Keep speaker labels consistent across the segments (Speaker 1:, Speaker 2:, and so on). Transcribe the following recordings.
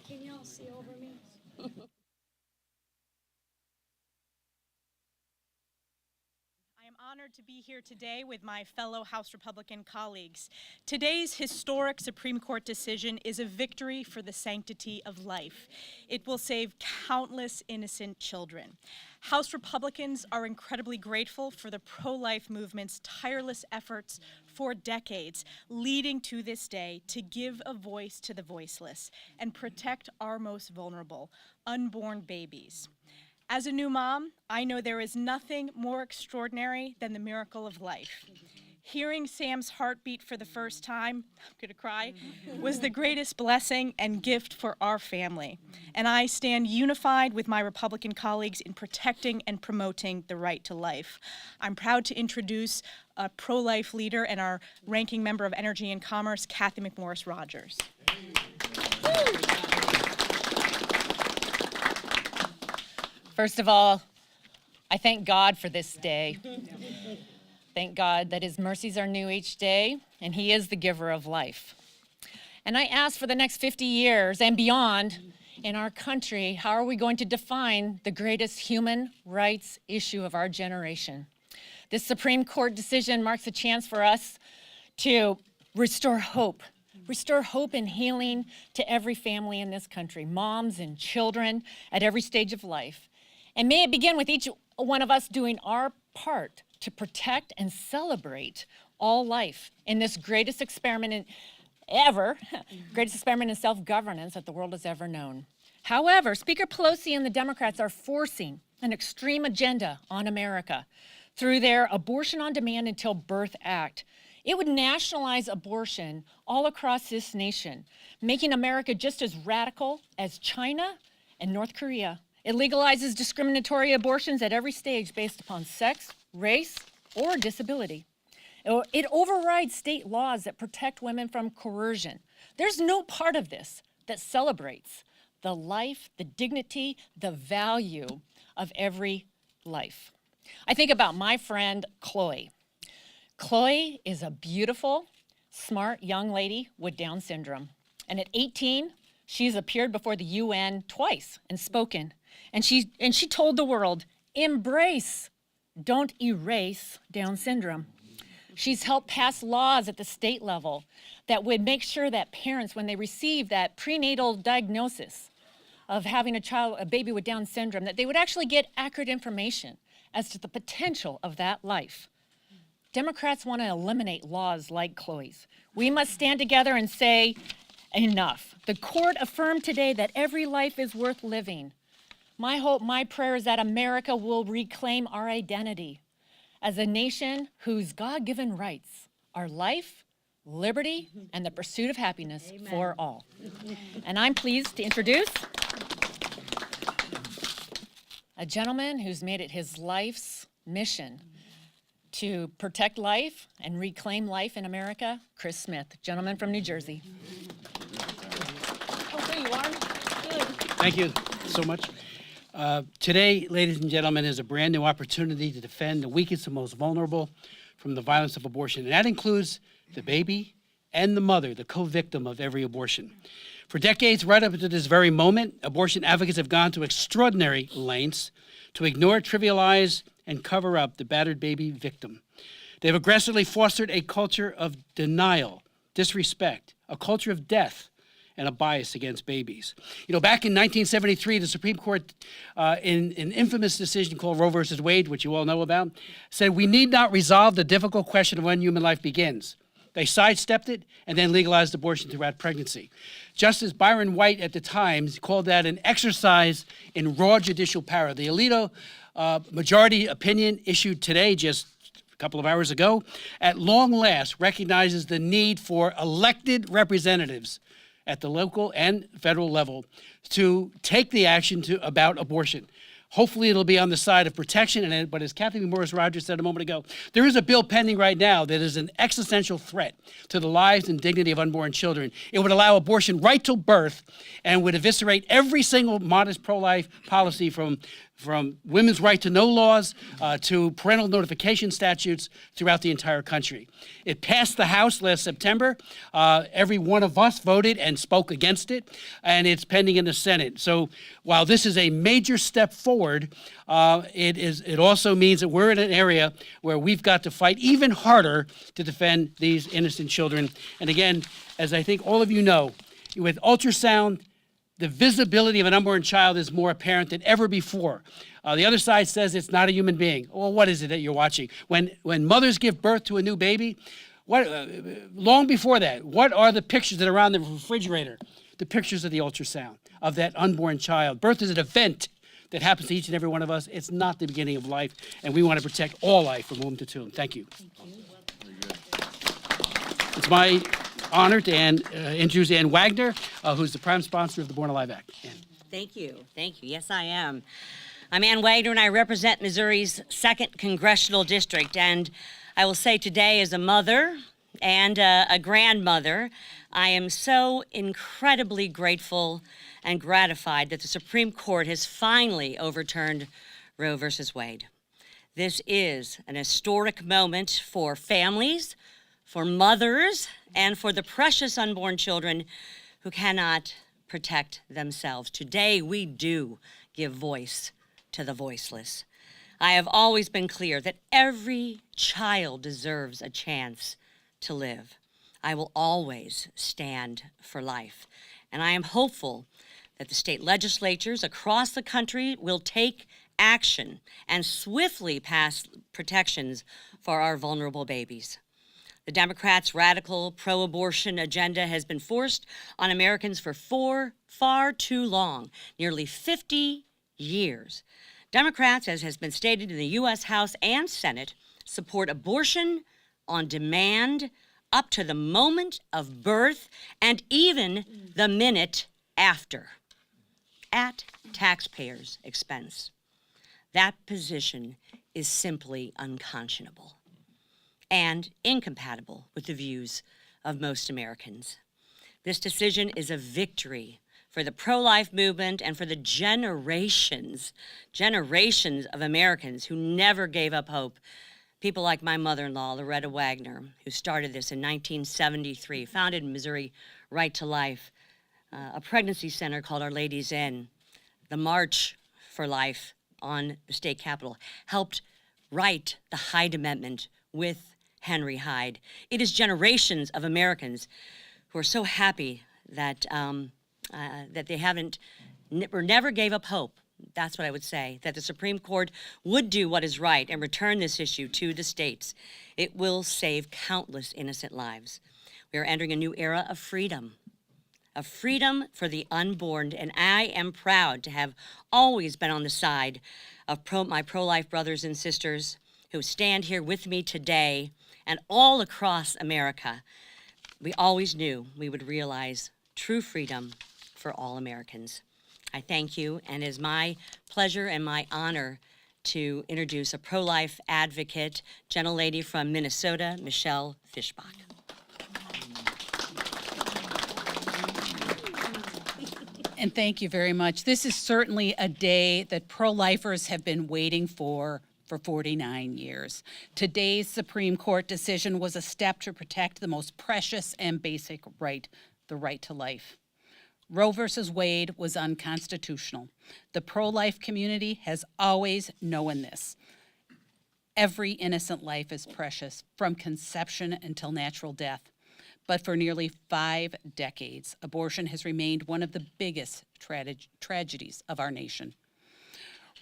Speaker 1: Can y'all see over me?
Speaker 2: I am honored to be here today with my fellow House Republican colleagues. Today's historic Supreme Court decision is a victory for the sanctity of life. It will save countless innocent children. House Republicans are incredibly grateful for the pro-life movement's tireless efforts for decades, leading to this day to give a voice to the voiceless and protect our most vulnerable, unborn babies. As a new mom, I know there is nothing more extraordinary than the miracle of life. Hearing Sam's heartbeat for the first time, I'm gonna cry, was the greatest blessing and gift for our family. And I stand unified with my Republican colleagues in protecting and promoting the right to life. I'm proud to introduce a pro-life leader and our ranking member of Energy and Commerce, Kathy McMorris-Rogers.
Speaker 3: First of all, I thank God for this day. Thank God that his mercies are new each day, and he is the giver of life. And I ask for the next 50 years and beyond in our country, how are we going to define the greatest human rights issue of our generation? This Supreme Court decision marks a chance for us to restore hope and healing to every family in this country, moms and children at every stage of life. And may it begin with each one of us doing our part to protect and celebrate all life in this greatest experiment greatest experiment in self-governance that the world has ever known. However, Speaker Pelosi and the Democrats are forcing an extreme agenda on America through their Abortion on Demand Until Birth Act. It would nationalize abortion all across this nation, making America just as radical as China and North Korea. It legalizes discriminatory abortions at every stage based upon sex, race, or disability. It overrides state laws that protect women from coercion. There's no part of this that celebrates the life, the dignity, the value of every life. I think about my friend, Chloe. Chloe is a beautiful, smart young lady with Down syndrome. And at 18, she's appeared before the UN twice and spoken. And she told the world, embrace, don't erase Down syndrome. She's helped pass laws at the state level that would make sure that parents, when they receive that prenatal diagnosis of having a baby with Down syndrome, that they would actually get accurate information as to the potential of that life. Democrats want to eliminate laws like Chloe's. We must stand together and say, enough. The court affirmed today that every life is worth living. My hope, my prayer is that America will reclaim our identity as a nation whose God-given rights are life, liberty, and the pursuit of happiness Amen. For all. And I'm pleased to introduce a gentleman who's made it his life's mission to protect life and reclaim life in America, Chris Smith, gentleman from New Jersey.
Speaker 4: Oh, there you are. Good. Thank you so much. Today, ladies and gentlemen, is a brand new opportunity to defend the weakest and most vulnerable from the violence of abortion. And that includes the baby and the mother, the co-victim of every abortion. For decades, right up to this very moment, abortion advocates have gone to extraordinary lengths to ignore, trivialize, and cover up the battered baby victim. They've aggressively fostered a culture of denial, disrespect, a culture of death, and a bias against babies. You know, back in 1973, the Supreme Court, in an infamous decision called Roe versus Wade, which you all know about, said we need not resolve the difficult question of when human life begins. They sidestepped it and then legalized abortion throughout pregnancy. Justice Byron White at the time called that an exercise in raw judicial power. The Alito majority opinion issued today, just a couple of hours ago, at long last recognizes the need for elected representatives at the local and federal level to take the action about abortion. Hopefully it'll be on the side of protection, but as Kathy McMorris-Rogers said a moment ago, there is a bill pending right now that is an existential threat to the lives and dignity of unborn children. It would allow abortion right till birth and would eviscerate every single modest pro-life policy from from women's right to know laws to parental notification statutes throughout the entire country. It passed the House last September. Every one of us voted and spoke against it, and it's pending in the Senate. So while this is a major step forward, it also means that we're in an area where we've got to fight even harder to defend these innocent children. And again, as I think all of you know, with ultrasound, the visibility of an unborn child is more apparent than ever before. The other side says it's not a human being. Well, what is it that you're watching? When mothers give birth to a new baby, long before that, what are the pictures that are on the refrigerator? The pictures of the ultrasound of that unborn child. Birth is an event that happens to each and every one of us. It's not the beginning of life, and we want to protect all life from womb to tomb. Thank you. It's my honor to introduce Ann Wagner, who's the prime sponsor of the Born Alive Act. Ann.
Speaker 5: Thank you. Thank you. Yes, I am. I'm Ann Wagner, and I represent Missouri's 2nd Congressional District. And I will say today, as a mother and a grandmother, I am so incredibly grateful and gratified that the Supreme Court has finally overturned Roe versus Wade. This is an historic moment for families, for mothers, and for the precious unborn children who cannot protect themselves. Today, we do give voice to the voiceless. I have always been clear that every child deserves a chance to live. I will always stand for life. And I am hopeful that the state legislatures across the country will take action and swiftly pass protections for our vulnerable babies. The Democrats' radical pro-abortion agenda has been forced on Americans for far too long, nearly 50 years. Democrats, as has been stated in the U.S. House and Senate, support abortion on demand up to the moment of birth and even the minute after, at taxpayers' expense. That position is simply unconscionable and incompatible with the views of most Americans. This decision is a victory for the pro-life movement and for the generations of Americans who never gave up hope. People like my mother-in-law, Loretta Wagner, who started this in 1973, founded Missouri Right to Life, a pregnancy center called Our Lady's Inn, the March for Life on the state capitol, helped write the Hyde Amendment with Henry Hyde. It is generations of Americans who are so happy that that they never gave up hope. That's what I would say, that the Supreme Court would do what is right and return this issue to the states. It will save countless innocent lives. We are entering a new era of freedom for the unborn, and I am proud to have always been on the side of my pro-life brothers and sisters who stand here with me today and all across America. We always knew we would realize true freedom for all Americans. I thank you, and it is my pleasure and my honor to introduce a pro-life advocate, gentlelady from Minnesota, Michelle Fischbach.
Speaker 6: And thank you very much. This is certainly a day that pro-lifers have been waiting for 49 years. Today's Supreme Court decision was a step to protect the most precious and basic right, the right to life. Roe versus Wade was unconstitutional. The pro-life community has always known this. Every innocent life is precious, from conception until natural death. But for nearly 5 decades, abortion has remained one of the biggest tragedies of our nation.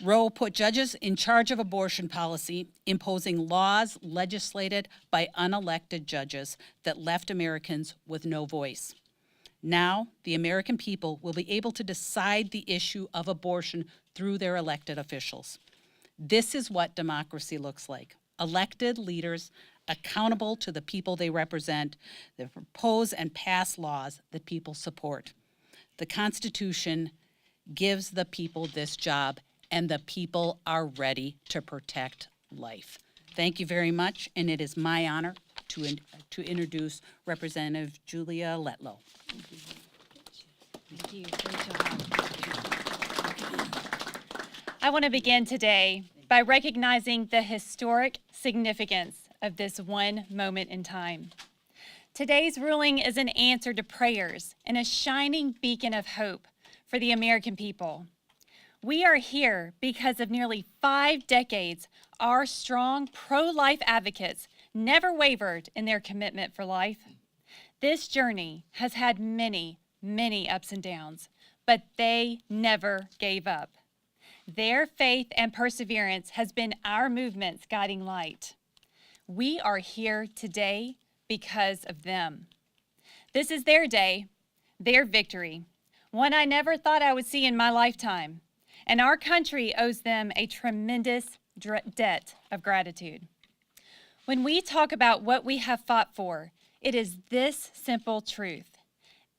Speaker 6: Roe put judges in charge of abortion policy, imposing laws legislated by unelected judges that left Americans with no voice. Now, the American people will be able to decide the issue of abortion through their elected officials. This is what democracy looks like. Elected leaders accountable to the people they represent, that propose and pass laws that people support. The Constitution gives the people this job, and the people are ready to protect life. Thank you very much, and it is my honor to introduce Representative Julia Letlow.
Speaker 5: Thank you. Great job.
Speaker 2: I want to begin today by recognizing the historic significance of this one moment in time. Today's ruling is an answer to prayers and a shining beacon of hope for the American people. We are here because of nearly 5 decades, our strong pro-life advocates never wavered in their commitment for life. This journey has had many, many ups and downs, but they never gave up. Their faith and perseverance has been our movement's guiding light. We are here today because of them. This is their day, their victory, one I never thought I would see in my lifetime, and our country owes them a tremendous debt of gratitude. When we talk about what we have fought for, it is this simple truth: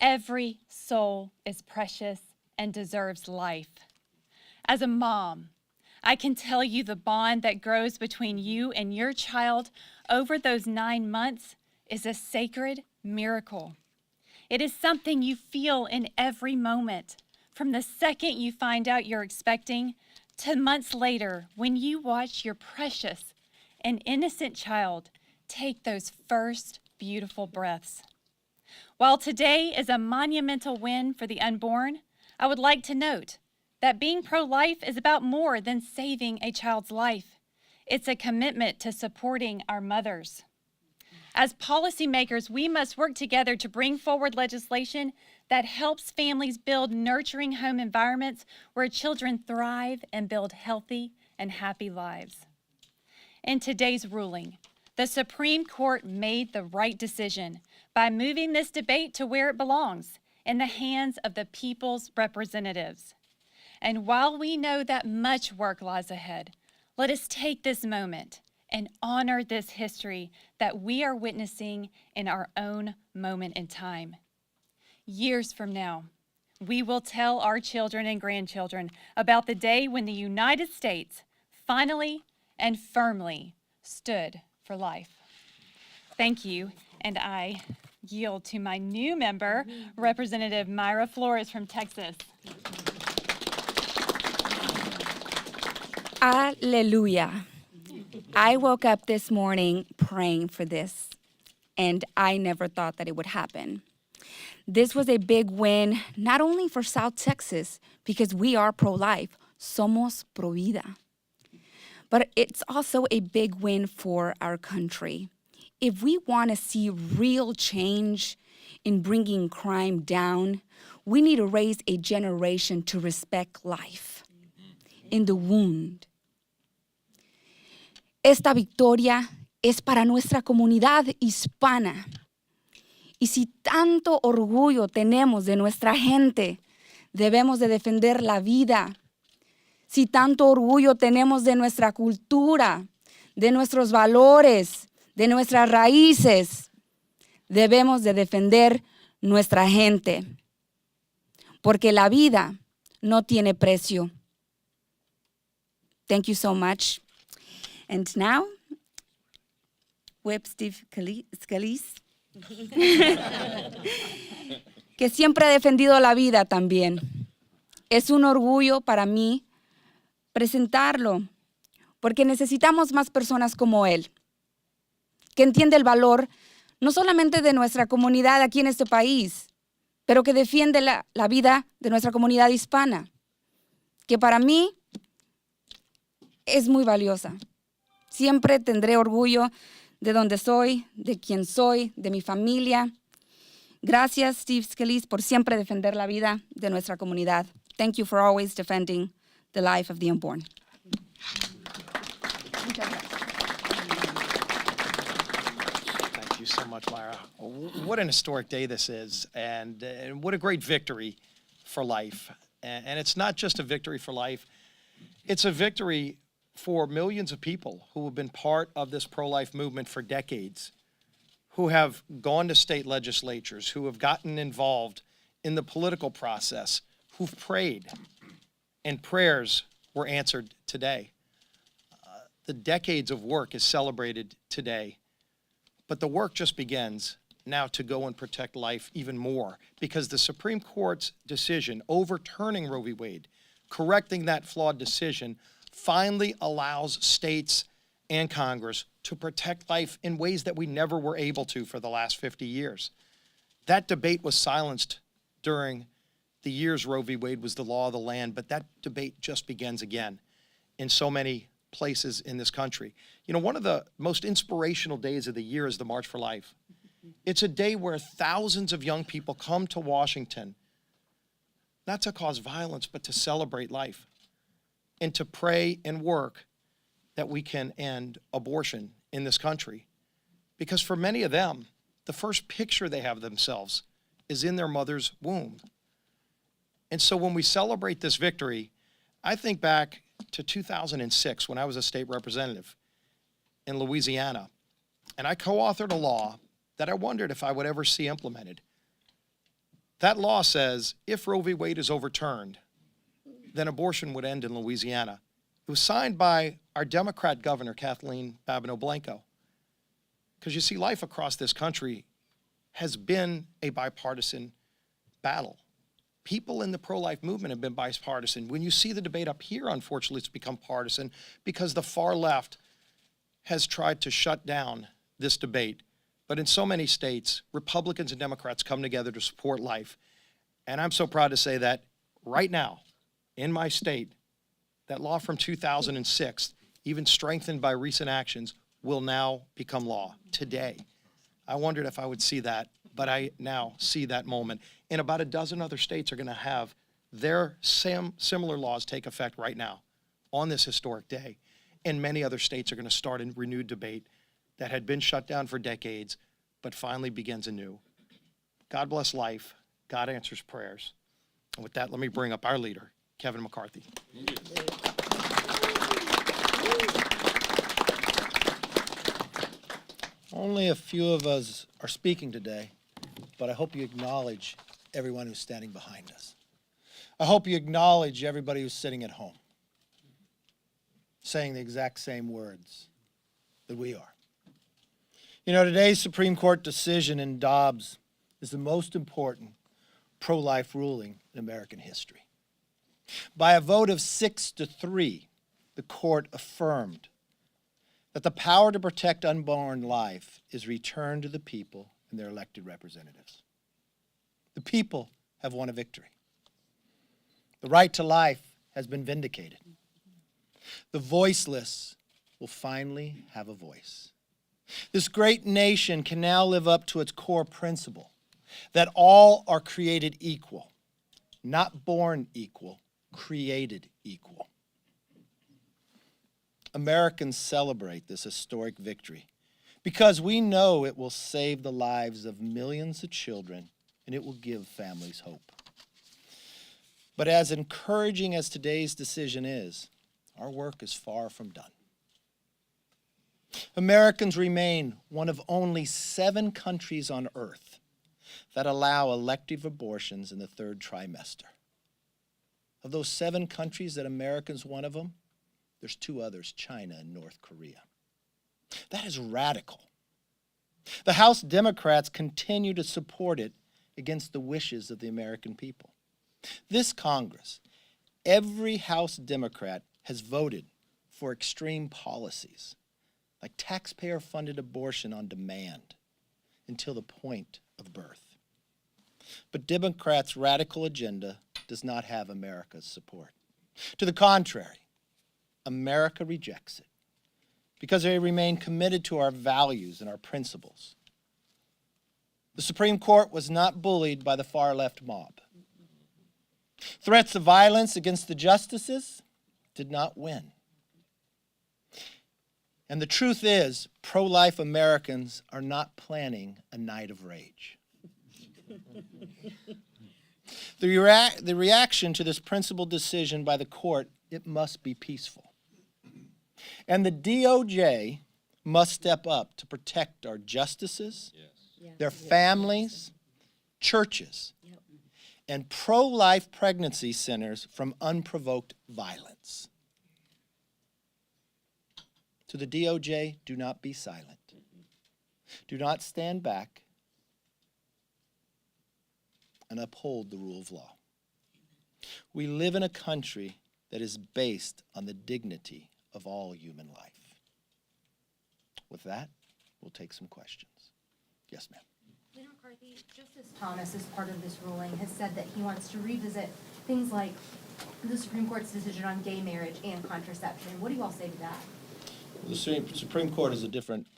Speaker 2: every soul is precious and deserves life. As a mom, I can tell you the bond that grows between you and your child over those 9 months is a sacred miracle. It is something you feel in every moment, from the second you find out you're expecting to months later when you watch your precious and innocent child take those first beautiful breaths. While today is a monumental win for the unborn, I would like to note that being pro-life is about more than saving a child's life. It's a commitment to supporting our mothers. As policymakers, we must work together to bring forward legislation that helps families build nurturing home environments where children thrive and build healthy and happy lives. In today's ruling, the Supreme Court made the right decision by moving this debate to where it belongs, in the hands of the people's representatives. And while we know that much work lies ahead, let us take this moment and honor this history that we are witnessing in our own moment in time. Years from now, we will tell our children and grandchildren about the day when the United States finally and firmly stood for life. Thank you, and I yield to my new member, Representative Mayra Flores from Texas.
Speaker 7: Hallelujah. I woke up this morning praying for this, and I never thought that it would happen. This was a big win, not only for South Texas, because we are pro-life, somos pro vida, but it's also a big win for our country. If we want to see real change in bringing crime down, we need to raise a generation to respect life in the womb. Esta victoria es para nuestra comunidad hispana. Y si tanto orgullo tenemos de nuestra gente, debemos de defender la vida. Si tanto orgullo tenemos de nuestra cultura, de nuestros valores, de nuestras raíces, debemos de defender nuestra gente. Porque la vida no tiene precio. Thank you so much. And now, Whip Steve Scalise, que siempre ha defendido la vida también. Es un orgullo para mí presentarlo, porque necesitamos más personas como él, que entiende el valor no solamente de nuestra comunidad aquí en este país, pero que defiende la vida de nuestra comunidad hispana, que para mí es muy valiosa. Siempre tendré orgullo de donde soy, de quién soy, de mi familia. Gracias, Steve Scalise, por siempre defender la vida de nuestra comunidad. Thank you for always defending the life of the unborn.
Speaker 8: Thank you so much, Myra. What an historic day this is, and what a great victory for life. And it's not just a victory for life, it's a victory for millions of people who have been part of this pro-life movement for decades, who have gone to state legislatures, who have gotten involved in the political process, who've prayed, and prayers were answered today. The decades of work is celebrated today, but the work just begins now to go and protect life even more, because the Supreme Court's decision overturning Roe v. Wade correcting that flawed decision finally allows states and Congress to protect life in ways that we never were able to for the last 50 years. That debate was silenced during the years Roe v. Wade was the law of the land, but that debate just begins again in so many places in this country. You know, one of the most inspirational days of the year is the March for Life. It's a day where thousands of young people come to Washington, not to cause violence, but to celebrate life and to pray and work that we can end abortion in this country. Because for many of them, the first picture they have of themselves is in their mother's womb. And so when we celebrate this victory, I think back to 2006 when I was a state representative in Louisiana, and I co-authored a law that I wondered if I would ever see implemented. That law says if Roe v. Wade is overturned, then abortion would end in Louisiana. It was signed by our Democrat governor, Kathleen Babineau-Blanco. Because you see, life across this country has been a bipartisan battle. People in the pro-life movement have been bipartisan. When you see the debate up here, unfortunately, it's become partisan because the far left has tried to shut down this debate. But in so many states, Republicans and Democrats come together to support life. And I'm so proud to say that right now, in my state, that law from 2006, even strengthened by recent actions, will now become law today. I wondered if I would see that, but I now see that moment. And about a dozen other states are going to have their similar laws take effect right now on this historic day. And many other states are going to start a renewed debate that had been shut down for decades, but finally begins anew. God bless life. God answers prayers. And with that, let me bring up our leader, Kevin McCarthy.
Speaker 9: Only a few of us are speaking today, but I hope you acknowledge everyone who's standing behind us. I hope you acknowledge everybody who's sitting at home, saying the exact same words that we are. You know, today's Supreme Court decision in Dobbs is the most important pro-life ruling in American history. By a vote of 6-3, the court affirmed that the power to protect unborn life is returned to the people and their elected representatives. The people have won a victory. The right to life has been vindicated. The voiceless will finally have a voice. This great nation can now live up to its core principle that all are created equal, not born equal, created equal. Americans celebrate this historic victory because we know it will save the lives of millions of children and it will give families hope. But as encouraging as today's decision is, our work is far from done. Americans remain one of only 7 countries on earth that allow elective abortions in the 3rd trimester. Of those 7 countries that America's one of them, there's 2 others, China and North Korea. That is radical. The House Democrats continue to support it against the wishes of the American people. This Congress, every House Democrat has voted for extreme policies, like taxpayer-funded abortion on demand until the point of birth. But Democrats' radical agenda does not have America's support. To the contrary, America rejects it because they remain committed to our values and our principles. The Supreme Court was not bullied by the far-left mob. Threats of violence against the justices did not win. And the truth is, pro-life Americans are not planning a night of rage. The reaction to this principled decision by the court, it must be peaceful. And the DOJ must step up to protect our justices, their families, churches, and pro-life pregnancy centers from unprovoked violence. To the DOJ, do not be silent. Do not stand back and uphold the rule of law. We live in a country that is based on the dignity of all human life. With that, we'll take some questions. Yes, ma'am.
Speaker 10: Leader McCarthy, Justice Thomas, as part of this ruling, has said that he wants to revisit things like the Supreme Court's decision on gay marriage and contraception. What do you all say to that?
Speaker 9: The Supreme Court is a different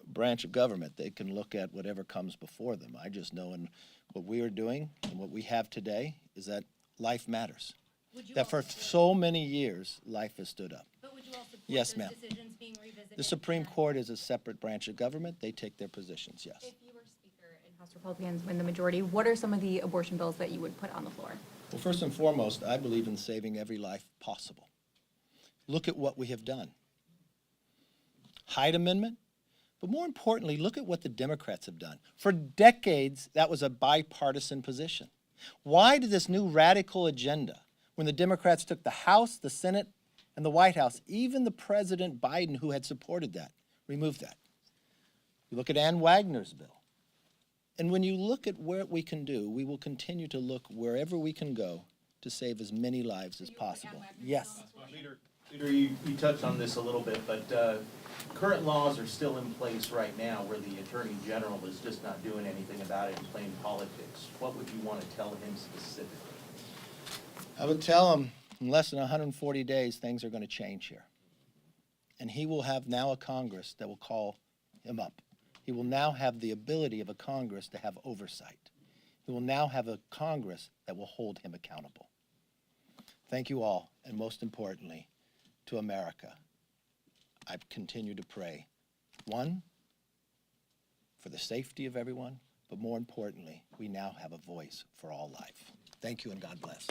Speaker 9: branch of government. They can look at whatever comes before them. I just know in what we are doing and what we have today is that life matters. That for so many years, life has stood up.
Speaker 10: But would you all support
Speaker 9: Yes,
Speaker 10: those
Speaker 9: ma'am.
Speaker 10: decisions being revisited?
Speaker 9: The Supreme Court is a separate branch of government. They take their positions, yes.
Speaker 11: If you were Speaker and House Republicans win the majority, what are some of the abortion bills that you would put on the floor?
Speaker 9: Well, first and foremost, I believe in saving every life possible. Look at what we have done. Hyde Amendment, but more importantly, look at what the Democrats have done. For decades, that was a bipartisan position. Why did this new radical agenda, when the Democrats took the House, the Senate, and the White House, even the President Biden, who had supported that, removed that? You look at Ann Wagner's bill. And when you look at what we can do, we will continue to look wherever we can go to save as many lives as possible. Yes.
Speaker 12: Leader, you touched on this a little bit, but current laws are still in place right now where the Attorney General is just not doing anything about it and playing politics. What would you want to tell him specifically?
Speaker 9: I would tell him in less than 140 days, things are going to change here. And he will have now a Congress that will call him up. He will now have the ability of a Congress to have oversight. He will now have a Congress that will hold him accountable. Thank you all, and most importantly, to America. I continue to pray, one, for the safety of everyone, but more importantly, we now have a voice for all life. Thank you and God bless.